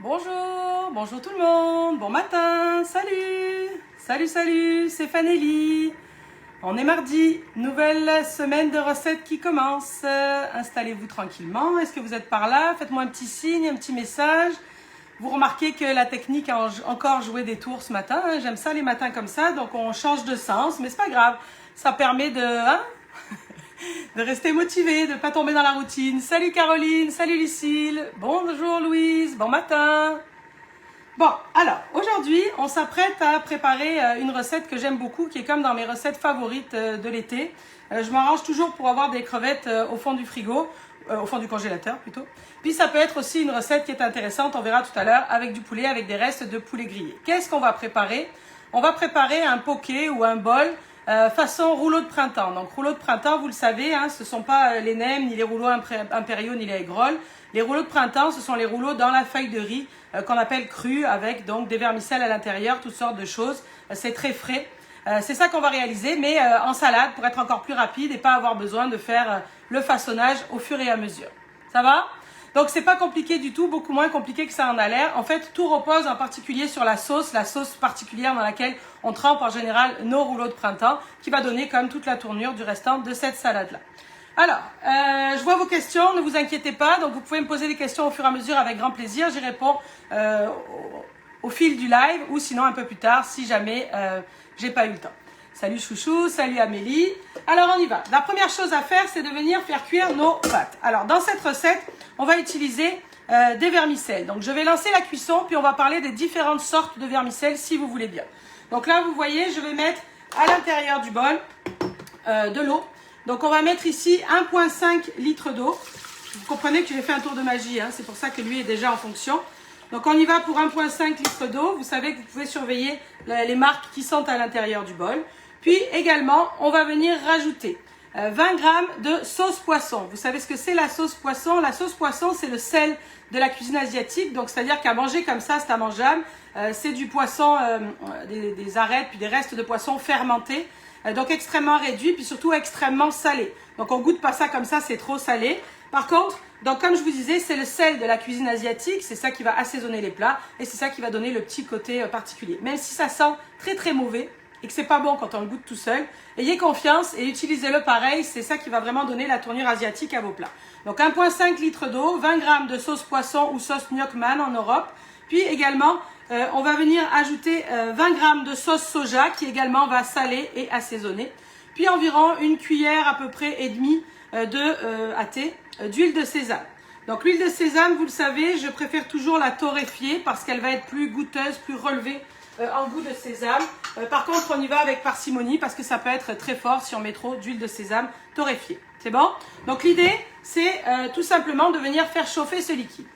Bonjour, bonjour tout le monde, bon matin, salut, c'est Fanelli. On est mardi, nouvelle semaine de recettes qui commence. Installez-vous tranquillement, est-ce que vous êtes par là? Faites-moi un petit signe, un petit message. Vous remarquez que la technique a encore joué des tours ce matin, hein. J'aime ça les matins comme ça, donc on change de sens, mais c'est pas grave. Ça permet de rester motivé, de ne pas tomber dans la routine. Salut Caroline, salut Lucille, bonjour Louise, bon matin. Bon, alors, aujourd'hui, on s'apprête à préparer une recette que j'aime beaucoup, qui est comme dans mes recettes favorites de l'été. Je m'arrange toujours pour avoir des crevettes au fond du frigo, au fond du congélateur plutôt. Puis ça peut être aussi une recette qui est intéressante, on verra tout à l'heure, avec du poulet, avec des restes de poulet grillé. Qu'est-ce qu'on va préparer? On va préparer un poké ou un bol façon rouleau de printemps. Donc rouleau de printemps, vous le savez, hein, ce ne sont pas les nems, ni les rouleaux impériaux, ni les egg rolls. Les rouleaux de printemps, ce sont les rouleaux dans la feuille de riz qu'on appelle cru, avec donc des vermicelles à l'intérieur, toutes sortes de choses. C'est très frais. C'est ça qu'on va réaliser, mais en salade pour être encore plus rapide et pas avoir besoin de faire le façonnage au fur et à mesure. Ça va? Donc c'est pas compliqué du tout, beaucoup moins compliqué que ça en a l'air. En fait, tout repose en particulier sur la sauce particulière dans laquelle on trempe en général nos rouleaux de printemps, qui va donner comme toute la tournure du restant de cette salade-là. Alors, je vois vos questions, ne vous inquiétez pas, donc vous pouvez me poser des questions au fur et à mesure avec grand plaisir. J'y réponds au fil du live ou sinon un peu plus tard si jamais j'ai pas eu le temps. Salut chouchou, salut Amélie. Alors on y va. La première chose à faire, c'est de venir faire cuire nos pâtes. Alors dans cette recette, on va utiliser des vermicelles. Donc je vais lancer la cuisson, puis on va parler des différentes sortes de vermicelles si vous voulez bien. Donc là, vous voyez, je vais mettre à l'intérieur du bol de l'eau. Donc on va mettre ici 1,5 litre d'eau. Vous comprenez que j'ai fait un tour de magie, hein, c'est pour ça que lui est déjà en fonction. Donc on y va pour 1,5 litre d'eau. Vous savez que vous pouvez surveiller les marques qui sont à l'intérieur du bol. Puis également, on va venir rajouter 20 g de sauce poisson. Vous savez ce que c'est la sauce poisson? La sauce poisson, c'est le sel de la cuisine asiatique. Donc c'est-à-dire qu'à manger comme ça, c'est immangeable. C'est du poisson, des arêtes, puis des restes de poisson fermentés. Donc extrêmement réduit, puis surtout extrêmement salé. Donc on goûte pas ça comme ça, c'est trop salé. Par contre, donc comme je vous disais, c'est le sel de la cuisine asiatique, c'est ça qui va assaisonner les plats et c'est ça qui va donner le petit côté particulier. Même si ça sent très très mauvais et que c'est pas bon quand on le goûte tout seul, ayez confiance et utilisez-le pareil, c'est ça qui va vraiment donner la tournure asiatique à vos plats. Donc 1,5 litre d'eau, 20 g de sauce poisson ou sauce gnocchi en Europe, puis également on va venir ajouter 20 g de sauce soja qui également va saler et assaisonner. Puis environ une cuillère à peu près et demie à thé d'huile de sésame. Donc l'huile de sésame, vous le savez, je préfère toujours la torréfier parce qu'elle va être plus goûteuse, plus relevée en goût de sésame. Par contre, on y va avec parcimonie parce que ça peut être très fort si on met trop d'huile de sésame torréfiée. C'est bon? Donc l'idée, c'est tout simplement de venir faire chauffer ce liquide.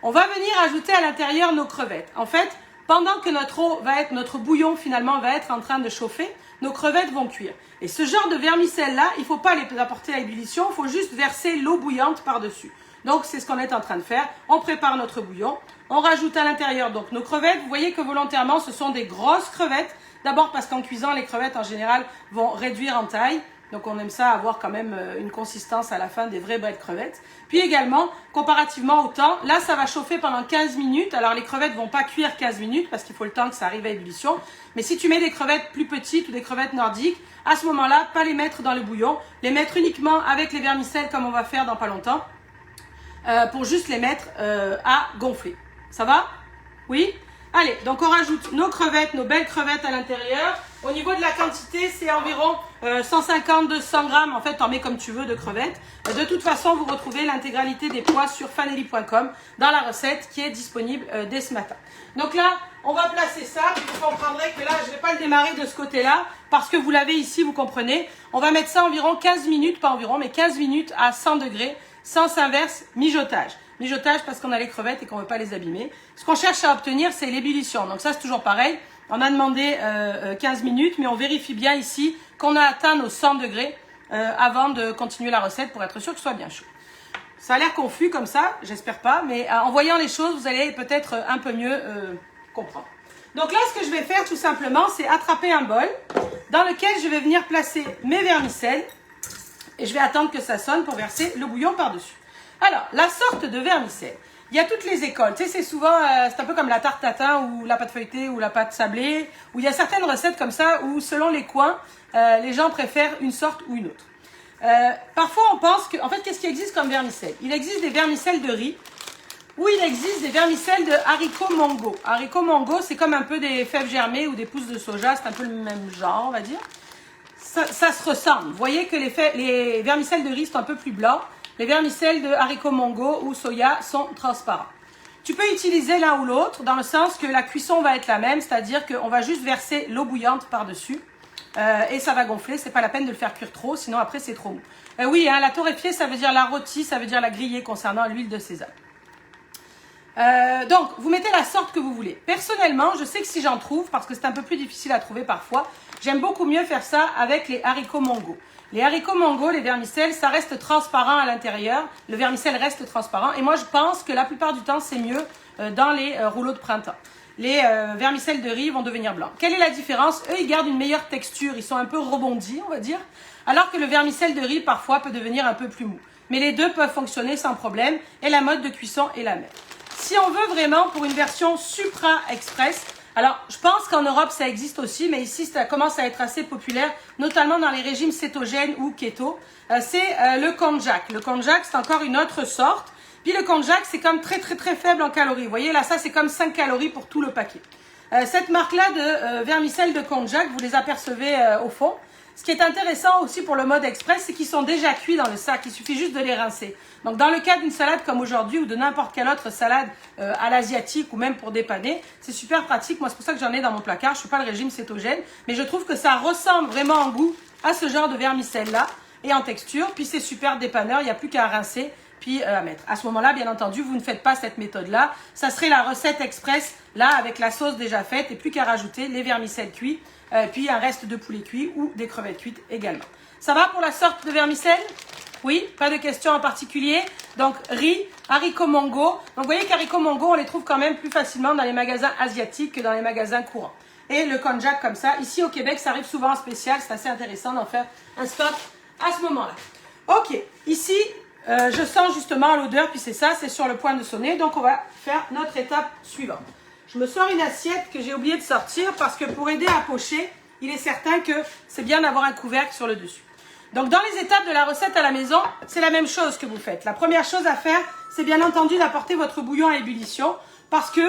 On va venir ajouter à l'intérieur nos crevettes. En fait, pendant que notre bouillon finalement va être en train de chauffer, nos crevettes vont cuire. Et ce genre de vermicelles-là, il ne faut pas les apporter à ébullition, il faut juste verser l'eau bouillante par-dessus. Donc c'est ce qu'on est en train de faire. On prépare notre bouillon, on rajoute à l'intérieur donc nos crevettes. Vous voyez que volontairement, ce sont des grosses crevettes. D'abord parce qu'en cuisant, les crevettes en général vont réduire en taille. Donc on aime ça avoir quand même une consistance à la fin des vraies belles crevettes. Puis également, comparativement au temps, là ça va chauffer pendant 15 minutes. Alors les crevettes vont pas cuire 15 minutes parce qu'il faut le temps que ça arrive à ébullition. Mais si tu mets des crevettes plus petites ou des crevettes nordiques, à ce moment-là, pas les mettre dans le bouillon. Les mettre uniquement avec les vermicelles comme on va faire dans pas longtemps. Pour juste les mettre à gonfler. Ça va? Oui? Allez, donc on rajoute nos crevettes, nos belles crevettes à l'intérieur. Au niveau de la quantité, c'est environ 150-200 grammes. En fait, t'en mets comme tu veux de crevettes. De toute façon, vous retrouvez l'intégralité des poids sur fanelli.com dans la recette qui est disponible dès ce matin. Donc là, on va placer ça. Puis vous comprendrez que là, je ne vais pas le démarrer de ce côté-là parce que vous l'avez ici, vous comprenez. On va mettre ça environ 15 minutes, pas environ, mais 15 minutes à 100 degrés, sens inverse, mijotage. Mijotage parce qu'on a les crevettes et qu'on ne veut pas les abîmer. Ce qu'on cherche à obtenir, c'est l'ébullition. Donc ça, c'est toujours pareil. On a demandé 15 minutes, mais on vérifie bien ici qu'on a atteint nos 100 degrés avant de continuer la recette pour être sûr que ce soit bien chaud. Ça a l'air confus comme ça, j'espère pas, mais en voyant les choses, vous allez peut-être un peu mieux comprendre. Donc là, ce que je vais faire tout simplement, c'est attraper un bol dans lequel je vais venir placer mes vermicelles et je vais attendre que ça sonne pour verser le bouillon par-dessus. Alors, la sorte de vermicelle. Il y a toutes les écoles. Tu sais, c'est souvent, c'est un peu comme la tarte tatin ou la pâte feuilletée ou la pâte sablée, où il y a certaines recettes comme ça où selon les coins, les gens préfèrent une sorte ou une autre. Parfois, on pense que, en fait, qu'est-ce qui existe comme vermicelle? Il existe des vermicelles de riz ou il existe des vermicelles de haricots mongo. Haricots mongo, c'est comme un peu des fèves germées ou des pousses de soja, c'est un peu le même genre, on va dire. Ça se ressemble. Vous voyez que les vermicelles de riz sont un peu plus blancs. Les vermicelles de haricots mongo ou soya sont transparents. Tu peux utiliser l'un ou l'autre dans le sens que la cuisson va être la même, c'est-à-dire qu'on va juste verser l'eau bouillante par-dessus et ça va gonfler. C'est pas la peine de le faire cuire trop, sinon après c'est trop mou. Oui, hein, la torréfiée, ça veut dire la rôtie, ça veut dire la grillée concernant l'huile de sésame. Donc, vous mettez la sorte que vous voulez. Personnellement, je sais que si j'en trouve, parce que c'est un peu plus difficile à trouver parfois, j'aime beaucoup mieux faire ça avec les haricots mongo. Les haricots mongo, les vermicelles, ça reste transparent à l'intérieur. Le vermicelle reste transparent. Et moi, je pense que la plupart du temps, c'est mieux dans les rouleaux de printemps. Les vermicelles de riz vont devenir blancs. Quelle est la différence? Eux, ils gardent une meilleure texture. Ils sont un peu rebondis, on va dire. Alors que le vermicelle de riz, parfois, peut devenir un peu plus mou. Mais les deux peuvent fonctionner sans problème. Et la mode de cuisson est la même. Si on veut vraiment pour une version Supra Express, alors je pense qu'en Europe ça existe aussi, mais ici ça commence à être assez populaire, notamment dans les régimes cétogènes ou keto, c'est le konjac. Le konjac c'est encore une autre sorte, puis le konjac c'est comme très faible en calories. Vous voyez là ça c'est comme 5 calories pour tout le paquet. Cette marque-là de vermicelles de konjac, vous les apercevez au fond. Ce qui est intéressant aussi pour le mode express, c'est qu'ils sont déjà cuits dans le sac. Il suffit juste de les rincer. Donc, dans le cas d'une salade comme aujourd'hui ou de n'importe quelle autre salade à l'asiatique ou même pour dépanner, c'est super pratique. Moi, c'est pour ça que j'en ai dans mon placard. Je ne suis pas le régime cétogène, mais je trouve que ça ressemble vraiment en goût à ce genre de vermicelle-là et en texture. Puis, c'est super dépanneur. Il n'y a plus qu'à rincer puis à mettre. À ce moment-là, bien entendu, vous ne faites pas cette méthode-là. Ça serait la recette express, là, avec la sauce déjà faite et plus qu'à rajouter les vermicelles cuits. Puis un reste de poulet cuit ou des crevettes cuites également. Ça va pour la sorte de vermicelle? Oui, pas de questions en particulier. Donc riz, haricots mongo. Donc vous voyez qu'haricots mongo, on les trouve quand même plus facilement dans les magasins asiatiques que dans les magasins courants. Et le konjac comme ça, ici au Québec, ça arrive souvent en spécial. C'est assez intéressant d'en faire un spot à ce moment-là. Ok, ici, je sens justement l'odeur, puis c'est ça, c'est sur le point de sonner. Donc on va faire notre étape suivante. Je me sors une assiette que j'ai oublié de sortir parce que pour aider à pocher, il est certain que c'est bien d'avoir un couvercle sur le dessus. Donc dans les étapes de la recette à la maison, c'est la même chose que vous faites. La première chose à faire, c'est bien entendu d'apporter votre bouillon à ébullition parce que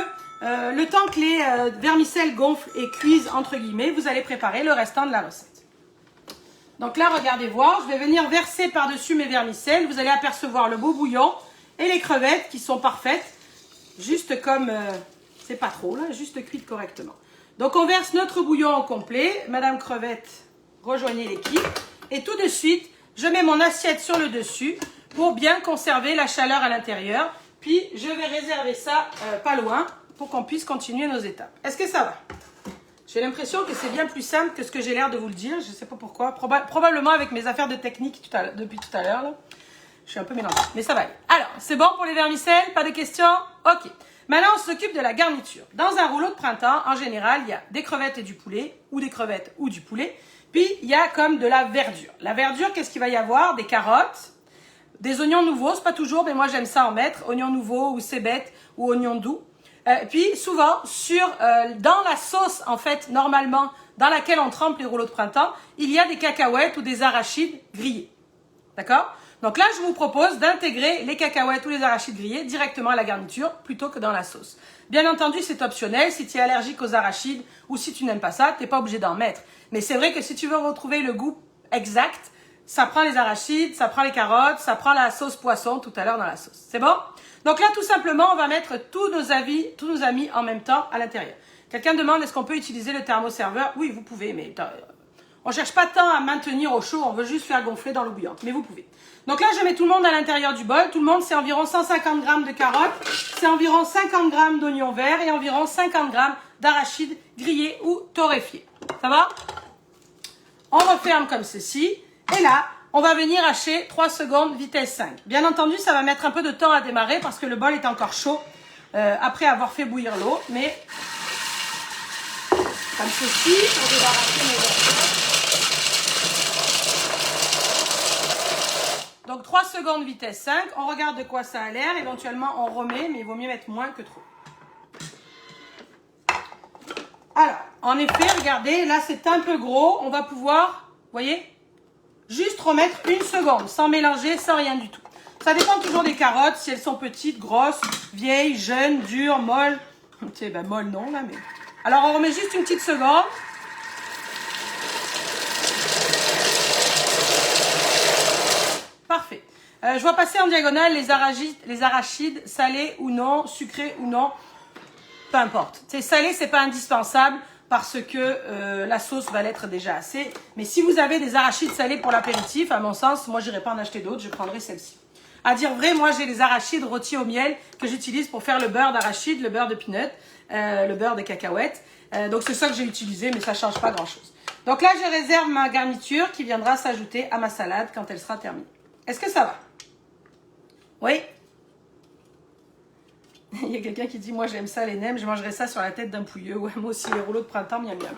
le temps que les vermicelles gonflent et cuisent, entre guillemets, vous allez préparer le restant de la recette. Donc là, regardez voir, je vais venir verser par-dessus mes vermicelles. Vous allez apercevoir le beau bouillon et les crevettes qui sont parfaites, juste comme... c'est pas trop, là, juste cuite correctement. Donc, on verse notre bouillon au complet. Madame Crevette, rejoignez l'équipe. Et tout de suite, je mets mon assiette sur le dessus pour bien conserver la chaleur à l'intérieur. Puis, je vais réserver ça pas loin pour qu'on puisse continuer nos étapes. Est-ce que ça va? J'ai l'impression que c'est bien plus simple que ce que j'ai l'air de vous le dire. Je ne sais pas pourquoi. Probablement avec mes affaires de technique depuis tout à l'heure, là. Je suis un peu mélangée, mais ça va aller. Alors, c'est bon pour les vermicelles? Pas de questions? Ok. Maintenant, on s'occupe de la garniture. Dans un rouleau de printemps, en général, il y a des crevettes et du poulet, ou des crevettes ou du poulet. Puis, il y a comme de la verdure. La verdure, qu'est-ce qu'il va y avoir? Des carottes, des oignons nouveaux, c'est pas toujours, mais moi j'aime ça en mettre. Oignons nouveaux ou cébettes ou oignons doux. Puis, souvent, dans la sauce, en fait, normalement, dans laquelle on trempe les rouleaux de printemps, il y a des cacahuètes ou des arachides grillés. D'accord? Donc là, je vous propose d'intégrer les cacahuètes ou les arachides grillés directement à la garniture plutôt que dans la sauce. Bien entendu, c'est optionnel. Si tu es allergique aux arachides ou si tu n'aimes pas ça, tu n'es pas obligé d'en mettre. Mais c'est vrai que si tu veux retrouver le goût exact, ça prend les arachides, ça prend les carottes, ça prend la sauce poisson tout à l'heure dans la sauce. C'est bon? Donc là, tout simplement, on va mettre tous nos amis en même temps à l'intérieur. Quelqu'un demande, est-ce qu'on peut utiliser le thermoserveur? Oui, vous pouvez, mais on ne cherche pas tant à maintenir au chaud, on veut juste faire gonfler dans l'eau bouillante, mais vous pouvez. Donc là, je mets tout le monde à l'intérieur du bol. Tout le monde, c'est environ 150 g de carottes, c'est environ 50 g d'oignons verts et environ 50 g d'arachides grillés ou torréfiés. Ça va? On referme comme ceci. Et là, on va venir hacher 3 secondes, vitesse 5. Bien entendu, ça va mettre un peu de temps à démarrer parce que le bol est encore chaud après avoir fait bouillir l'eau. Mais comme ceci, pour débarrasser mes verdures. Donc 3 secondes vitesse 5, on regarde de quoi ça a l'air, éventuellement on remet, mais il vaut mieux mettre moins que trop. Alors, en effet, regardez, là c'est un peu gros, on va pouvoir, vous voyez, juste remettre 1 seconde, sans mélanger, sans rien du tout. Ça dépend toujours des carottes, si elles sont petites, grosses, vieilles, jeunes, dures, molles. Tu sais, ben molles non là, mais... Alors on remet juste une petite seconde. Parfait. Je vois passer en diagonale les arachides salés ou non, sucrés ou non, peu importe. C'est salé, c'est pas indispensable parce que la sauce va l'être déjà assez. Mais si vous avez des arachides salés pour l'apéritif, à mon sens, moi j'irai pas en acheter d'autres, je prendrai celle-ci. À dire vrai, moi j'ai les arachides rôtis au miel que j'utilise pour faire le beurre d'arachide, le beurre de peanut, le beurre de cacahuète. Donc c'est ça que j'ai utilisé, mais ça change pas grand-chose. Donc là, je réserve ma garniture qui viendra s'ajouter à ma salade quand elle sera terminée. Est-ce que ça va? Oui? Il y a quelqu'un qui dit, moi j'aime ça les nems, je mangerai ça sur la tête d'un pouilleux. Ouais, moi aussi, les rouleaux de printemps, miam miam.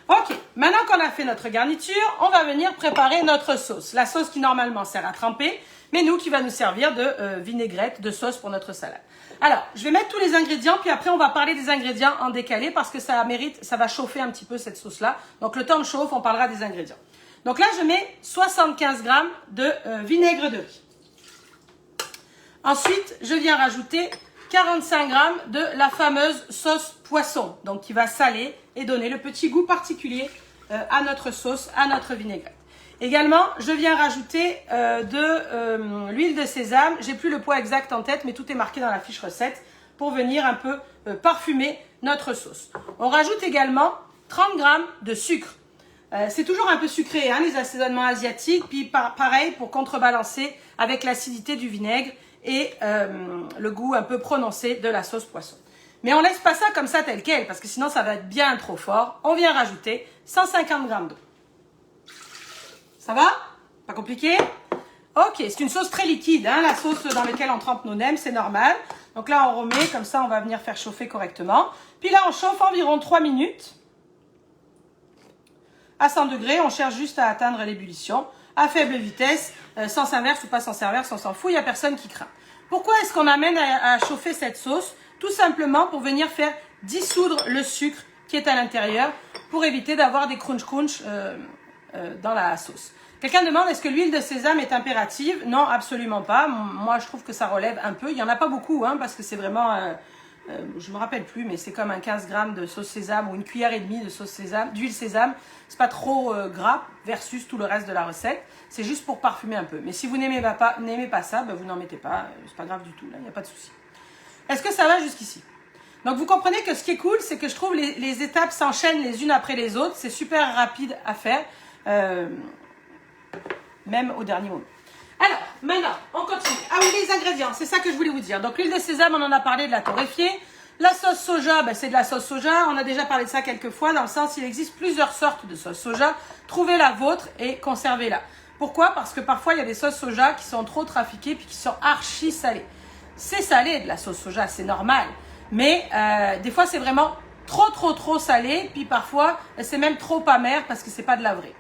Ok, maintenant qu'on a fait notre garniture, on va venir préparer notre sauce. La sauce qui normalement sert à tremper, mais nous qui va nous servir de vinaigrette, de sauce pour notre salade. Alors, je vais mettre tous les ingrédients, puis après on va parler des ingrédients en décalé parce que ça mérite, ça va chauffer un petit peu cette sauce-là. Donc le temps de chauffe, on parlera des ingrédients. Donc là, je mets 75 g de vinaigre de riz. Ensuite, je viens rajouter 45 g de la fameuse sauce poisson, donc qui va saler et donner le petit goût particulier à notre sauce, à notre vinaigrette. Également, je viens rajouter de l'huile de sésame. J'ai plus le poids exact en tête, mais tout est marqué dans la fiche recette pour venir un peu parfumer notre sauce. On rajoute également 30 g de sucre. C'est toujours un peu sucré, hein, les assaisonnements asiatiques, puis pareil pour contrebalancer avec l'acidité du vinaigre et le goût un peu prononcé de la sauce poisson. Mais on laisse pas ça comme ça tel quel, parce que sinon ça va être bien trop fort. On vient rajouter 150 g d'eau. Ça va? Pas compliqué? Ok, c'est une sauce très liquide, hein, la sauce dans laquelle on trempe nos nems, c'est normal. Donc là on remet, comme ça on va venir faire chauffer correctement. Puis là on chauffe environ 3 minutes. À 100 degrés, on cherche juste à atteindre l'ébullition. À faible vitesse, sens inverse ou pas sens inverse, on s'en fout, il n'y a personne qui craint. Pourquoi est-ce qu'on amène à chauffer cette sauce? Tout simplement pour venir faire dissoudre le sucre qui est à l'intérieur, pour éviter d'avoir des crunch dans la sauce. Quelqu'un demande, est-ce que l'huile de sésame est impérative? Non, absolument pas. Moi, je trouve que ça relève un peu. Il n'y en a pas beaucoup, hein, parce que c'est vraiment... je me rappelle plus, mais c'est comme un 15 g de sauce sésame ou une cuillère et demie de sauce sésame, d'huile sésame. C'est pas trop gras versus tout le reste de la recette. C'est juste pour parfumer un peu. Mais si vous n'aimez pas ça, ben vous n'en mettez pas. C'est pas grave du tout, là, il n'y a pas de souci. Est-ce que ça va jusqu'ici? Donc vous comprenez que ce qui est cool, c'est que je trouve les étapes s'enchaînent les unes après les autres. C'est super rapide à faire, même au dernier moment. Alors, maintenant, on continue. Ah oui, les ingrédients, c'est ça que je voulais vous dire. Donc l'huile de sésame, on en a parlé, de la torréfiée. La sauce soja, ben, c'est de la sauce soja. On a déjà parlé de ça quelques fois, dans le sens, il existe plusieurs sortes de sauce soja. Trouvez la vôtre et conservez-la. Pourquoi? Parce que parfois, il y a des sauces soja qui sont trop trafiquées puis qui sont archi salées. C'est salé de la sauce soja, c'est normal. Mais des fois, c'est vraiment trop salé. Puis parfois, c'est même trop amer parce que c'est pas de la vraie.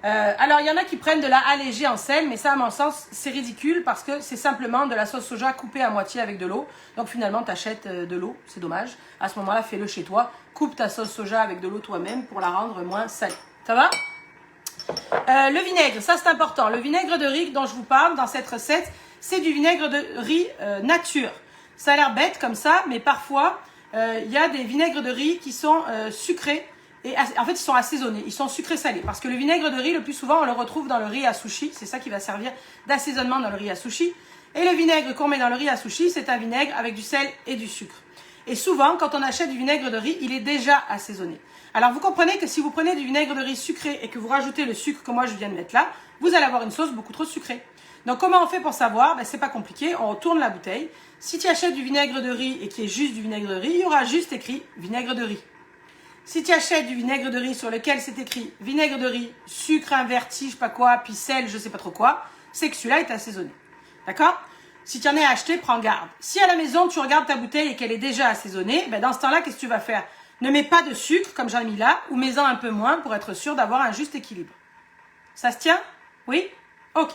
Alors, il y en a qui prennent de la allégée en sel, mais ça, à mon sens, c'est ridicule parce que c'est simplement de la sauce soja coupée à moitié avec de l'eau. Donc, finalement, tu achètes de l'eau, c'est dommage. À ce moment-là, fais-le chez toi. Coupe ta sauce soja avec de l'eau toi-même pour la rendre moins salée. Ça va? Le vinaigre, ça c'est important. Le vinaigre de riz dont je vous parle dans cette recette, c'est du vinaigre de riz nature. Ça a l'air bête comme ça, mais parfois, il y a des vinaigres de riz qui sont sucrés. Et en fait, ils sont assaisonnés, ils sont sucrés-salés. Parce que le vinaigre de riz, le plus souvent, on le retrouve dans le riz à sushi. C'est ça qui va servir d'assaisonnement dans le riz à sushi. Et le vinaigre qu'on met dans le riz à sushi, c'est un vinaigre avec du sel et du sucre. Et souvent, quand on achète du vinaigre de riz, il est déjà assaisonné. Alors, vous comprenez que si vous prenez du vinaigre de riz sucré et que vous rajoutez le sucre que moi je viens de mettre là, vous allez avoir une sauce beaucoup trop sucrée. Donc, comment on fait pour savoir? Ben, c'est pas compliqué, on retourne la bouteille. Si tu achètes du vinaigre de riz et qui est juste du vinaigre de riz, il y aura juste écrit vinaigre de riz. Si tu achètes du vinaigre de riz sur lequel c'est écrit vinaigre de riz, sucre inverti, je sais pas quoi, puis sel, je sais pas trop quoi, c'est que celui-là est assaisonné. D'accord? Si tu en es acheté, prends garde. Si à la maison, tu regardes ta bouteille et qu'elle est déjà assaisonnée, ben dans ce temps-là, qu'est-ce que tu vas faire? Ne mets pas de sucre, comme j'en ai mis là, ou mets-en un peu moins pour être sûr d'avoir un juste équilibre. Ça se tient? Oui? Ok.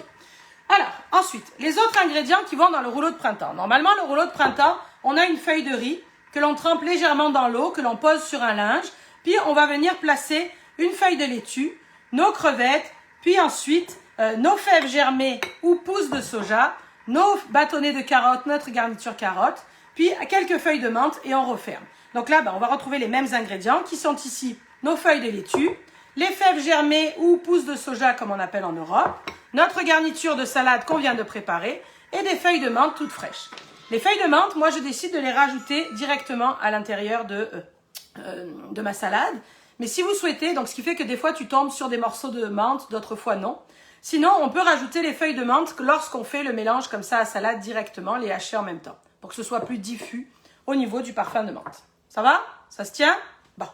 Alors, ensuite, les autres ingrédients qui vont dans le rouleau de printemps. Normalement, le rouleau de printemps, on a une feuille de riz que l'on trempe légèrement dans l'eau, que l'on pose sur un linge. Puis, on va venir placer une feuille de laitue, nos crevettes, puis ensuite, nos fèves germées ou pousses de soja, nos bâtonnets de carottes, notre garniture carotte, puis quelques feuilles de menthe et on referme. Donc là, on va retrouver les mêmes ingrédients qui sont ici nos feuilles de laitue, les fèves germées ou pousses de soja comme on appelle en Europe, notre garniture de salade qu'on vient de préparer et des feuilles de menthe toutes fraîches. Les feuilles de menthe, moi je décide de les rajouter directement à l'intérieur de ma salade. Mais si vous souhaitez, donc ce qui fait que des fois tu tombes sur des morceaux de menthe, d'autres fois non. Sinon, on peut rajouter les feuilles de menthe lorsqu'on fait le mélange comme ça à salade directement, les hacher en même temps, pour que ce soit plus diffus au niveau du parfum de menthe. Ça va? Ça se tient? Bon.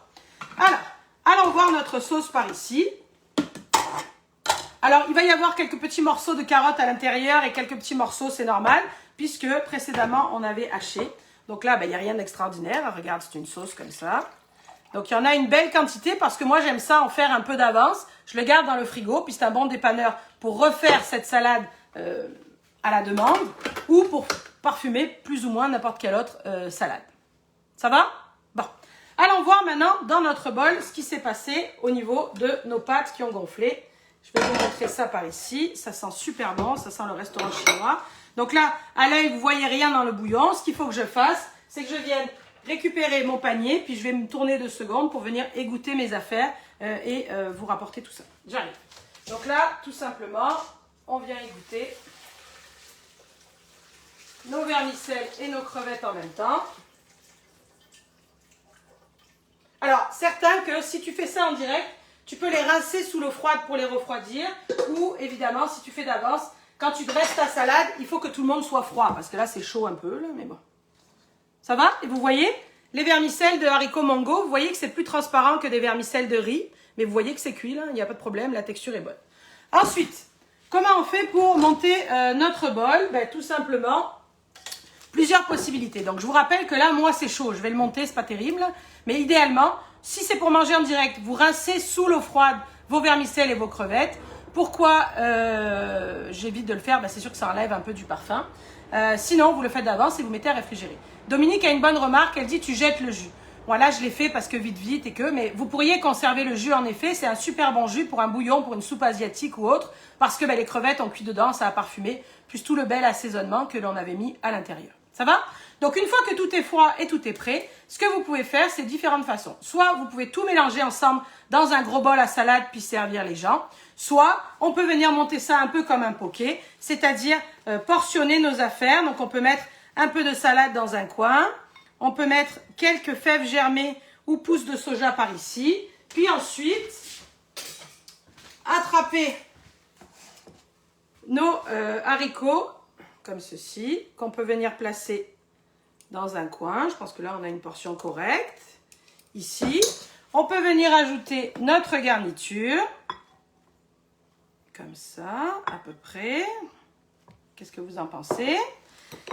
Alors, allons voir notre sauce par ici. Alors, il va y avoir quelques petits morceaux de carottes à l'intérieur et quelques petits morceaux, c'est normal, puisque précédemment, on avait haché. Donc là, il n'y a rien d'extraordinaire. Regarde, c'est une sauce comme ça. Donc, il y en a une belle quantité parce que moi, j'aime ça en faire un peu d'avance. Je le garde dans le frigo, puis c'est un bon dépanneur pour refaire cette salade à la demande ou pour parfumer plus ou moins n'importe quelle autre salade. Ça va? Bon. Allons voir maintenant dans notre bol ce qui s'est passé au niveau de nos pâtes qui ont gonflé. Je vais vous montrer ça par ici. Ça sent super bon, ça sent le restaurant chinois. Donc là, à l'œil, vous ne voyez rien dans le bouillon. Ce qu'il faut que je fasse, c'est que je vienne récupérer mon panier, puis je vais me tourner 2 secondes pour venir égoutter mes affaires et vous rapporter tout ça. J'arrive. Donc là, tout simplement, on vient égoutter nos vermicelles et nos crevettes en même temps. Alors, certains que si tu fais ça en direct, tu peux les rincer sous l'eau froide pour les refroidir. Ou, évidemment, si tu fais d'avance, quand tu dresses ta salade, il faut que tout le monde soit froid. Parce que là, c'est chaud un peu, là, mais bon. Ça va? Et vous voyez, les vermicelles de haricots mongo, vous voyez que c'est plus transparent que des vermicelles de riz. Mais vous voyez que c'est cuit, là, il n'y a pas de problème, la texture est bonne. Ensuite, comment on fait pour monter notre bol? Tout simplement, plusieurs possibilités. Donc, je vous rappelle que là, moi, c'est chaud. Je vais le monter, c'est pas terrible. Mais idéalement, si c'est pour manger en direct, vous rincez sous l'eau froide vos vermicelles et vos crevettes. Pourquoi j'évite de le faire? C'est sûr que ça enlève un peu du parfum. Sinon, vous le faites d'avance et vous mettez à réfrigérer. Dominique a une bonne remarque. Elle dit, tu jettes le jus. Voilà, je l'ai fait parce que vite et que... Mais vous pourriez conserver le jus, en effet. C'est un super bon jus pour un bouillon, pour une soupe asiatique ou autre. Parce que les crevettes ont cuit dedans, ça a parfumé. Plus tout le bel assaisonnement que l'on avait mis à l'intérieur. Ça va? Donc, une fois que tout est froid et tout est prêt, ce que vous pouvez faire, c'est différentes façons. Soit vous pouvez tout mélanger ensemble dans un gros bol à salade puis servir les gens. Soit on peut venir monter ça un peu comme un poké, c'est-à-dire portionner nos affaires. Donc, on peut mettre un peu de salade dans un coin. On peut mettre quelques fèves germées ou pousses de soja par ici. Puis ensuite, attraper nos haricots comme ceci, qu'on peut venir placer dans un coin. Je pense que là, on a une portion correcte. Ici, on peut venir ajouter notre garniture. Comme ça, à peu près. Qu'est-ce que vous en pensez?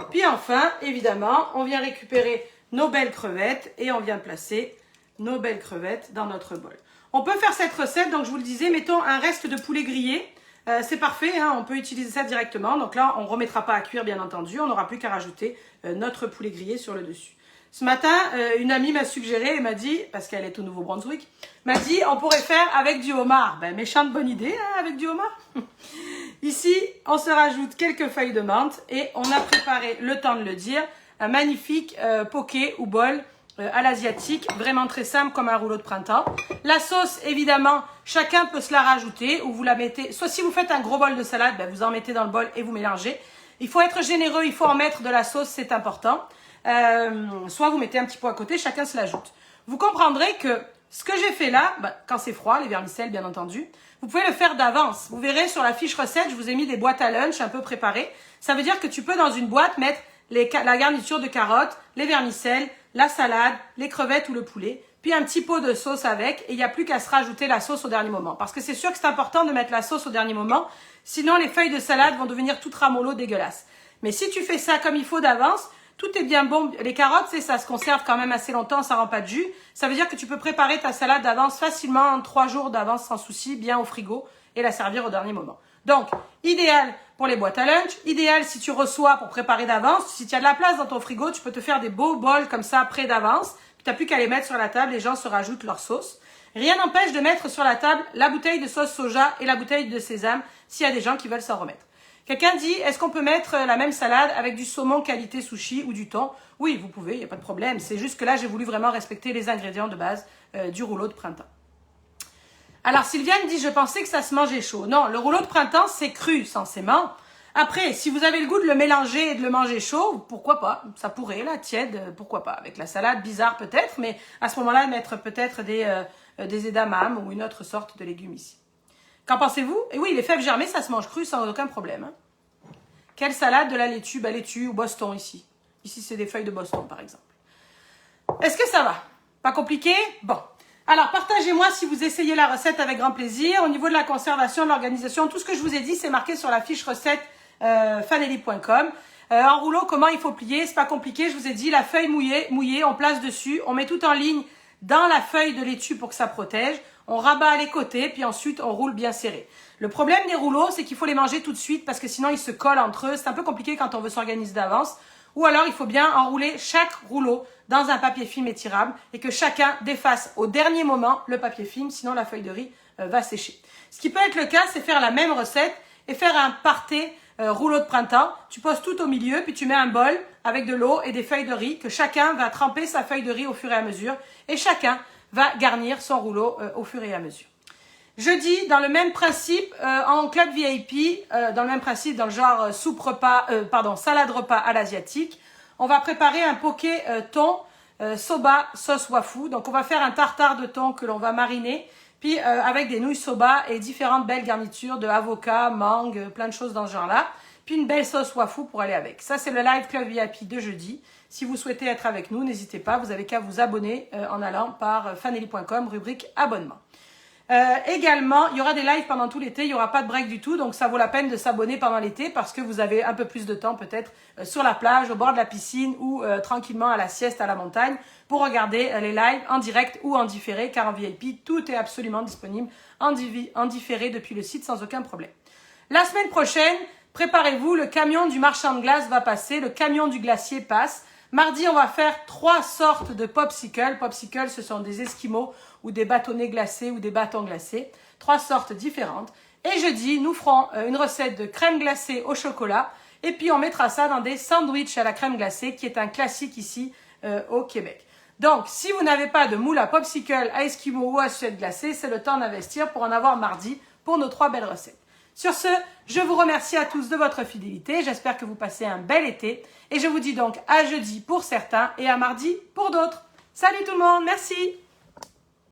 Puis enfin, évidemment, on vient récupérer nos belles crevettes et on vient placer nos belles crevettes dans notre bol. On peut faire cette recette, donc je vous le disais, mettons un reste de poulet grillé. C'est parfait, hein, on peut utiliser ça directement. Donc là, on ne remettra pas à cuire, bien entendu. On n'aura plus qu'à rajouter notre poulet grillé sur le dessus. Ce matin, une amie m'a suggéré et m'a dit, parce qu'elle est au Nouveau-Brunswick, m'a dit, on pourrait faire avec du homard. Méchante bonne idée, hein, avec du homard. Ici, on se rajoute quelques feuilles de menthe et on a préparé, le temps de le dire, un magnifique poké ou bol à l'asiatique, vraiment très simple comme un rouleau de printemps. La sauce, évidemment, chacun peut se la rajouter ou vous la mettez, soit si vous faites un gros bol de salade, vous en mettez dans le bol et vous mélangez. Il faut être généreux, il faut en mettre de la sauce, c'est important. Soit vous mettez un petit pot à côté, chacun se l'ajoute. Vous comprendrez que ce que j'ai fait là, quand c'est froid, les vermicelles bien entendu, vous pouvez le faire d'avance. Vous verrez sur la fiche recette, je vous ai mis des boîtes à lunch un peu préparées. Ça veut dire que tu peux dans une boîte mettre la garniture de carottes, les vermicelles, la salade, les crevettes ou le poulet, puis un petit pot de sauce avec, et il n'y a plus qu'à se rajouter la sauce au dernier moment. Parce que c'est sûr que c'est important de mettre la sauce au dernier moment, sinon les feuilles de salade vont devenir toutes ramollo dégueulasses. Mais si tu fais ça comme il faut d'avance, tout est bien bon. Les carottes, ça se conserve quand même assez longtemps, ça rend pas de jus. Ça veut dire que tu peux préparer ta salade d'avance facilement, en 3 jours d'avance sans souci, bien au frigo, et la servir au dernier moment. Donc, idéal pour les boîtes à lunch, idéal si tu reçois pour préparer d'avance. Si tu as de la place dans ton frigo, tu peux te faire des beaux bols comme ça prêts d'avance. Tu n'as plus qu'à les mettre sur la table, les gens se rajoutent leur sauce. Rien n'empêche de mettre sur la table la bouteille de sauce soja et la bouteille de sésame s'il y a des gens qui veulent s'en remettre. Quelqu'un dit, est-ce qu'on peut mettre la même salade avec du saumon qualité sushi ou du thon? Oui, vous pouvez, il n'y a pas de problème. C'est juste que là, j'ai voulu vraiment respecter les ingrédients de base du rouleau de printemps. Alors, Sylviane dit, je pensais que ça se mangeait chaud. Non, le rouleau de printemps, c'est cru, censément. Après, si vous avez le goût de le mélanger et de le manger chaud, pourquoi pas? Ça pourrait, là, tiède, pourquoi pas? Avec la salade, bizarre peut-être, mais à ce moment-là, mettre peut-être des edamame ou une autre sorte de légumes ici. Qu'en pensez-vous? Et oui, les fèves germées, ça se mange cru sans aucun problème. Hein. Quelle salade? De la laitue? Bah, laitue ou Boston ici. Ici, c'est des feuilles de Boston, par exemple. Est-ce que ça va? Pas compliqué? Bon. Alors, partagez-moi si vous essayez la recette avec grand plaisir. Au niveau de la conservation, de l'organisation, tout ce que je vous ai dit, c'est marqué sur la fiche recette fanelli.com. En rouleau, comment il faut plier? C'est pas compliqué, je vous ai dit, la feuille mouillée, on place dessus, on met tout en ligne dans la feuille de laitue pour que ça protège. On rabat les côtés, puis ensuite on roule bien serré. Le problème des rouleaux, c'est qu'il faut les manger tout de suite parce que sinon ils se collent entre eux. C'est un peu compliqué quand on veut s'organiser d'avance. Ou alors il faut bien enrouler chaque rouleau dans un papier film étirable et que chacun défasse au dernier moment le papier film, sinon la feuille de riz va sécher. Ce qui peut être le cas, c'est faire la même recette et faire un parté rouleau de printemps. Tu poses tout au milieu, puis tu mets un bol avec de l'eau et des feuilles de riz que chacun va tremper sa feuille de riz au fur et à mesure et chacun va garnir son rouleau au fur et à mesure. Jeudi, dans le même principe, en club VIP, dans le même principe, dans le genre soupe repas, salade repas à l'asiatique, on va préparer un poké thon, soba, sauce wafu. Donc on va faire un tartare de thon que l'on va mariner, puis avec des nouilles soba et différentes belles garnitures de avocat, mangue, plein de choses dans ce genre-là. Puis une belle sauce wafu pour aller avec. Ça, c'est le live club VIP de jeudi. Si vous souhaitez être avec nous, n'hésitez pas, vous avez qu'à vous abonner en allant par fanelli.com, rubrique abonnement. Également, il y aura des lives pendant tout l'été, il n'y aura pas de break du tout, donc ça vaut la peine de s'abonner pendant l'été parce que vous avez un peu plus de temps peut-être sur la plage, au bord de la piscine ou tranquillement à la sieste à la montagne pour regarder les lives en direct ou en différé, car en VIP, tout est absolument disponible en différé depuis le site sans aucun problème. La semaine prochaine, préparez-vous, le camion du marchand de glace va passer, le camion du glacier passe. Mardi, on va faire 3 sortes de popsicles. Popsicles, ce sont des esquimaux ou des bâtonnets glacés ou des bâtons glacés. 3 sortes différentes. Et jeudi, nous ferons une recette de crème glacée au chocolat. Et puis, on mettra ça dans des sandwichs à la crème glacée, qui est un classique ici au Québec. Donc, si vous n'avez pas de moule à popsicle, à esquimaux ou à sucette glacée, c'est le temps d'investir pour en avoir mardi pour nos 3 belles recettes. Sur ce, je vous remercie à tous de votre fidélité. J'espère que vous passez un bel été. Et je vous dis donc à jeudi pour certains et à mardi pour d'autres. Salut tout le monde, merci!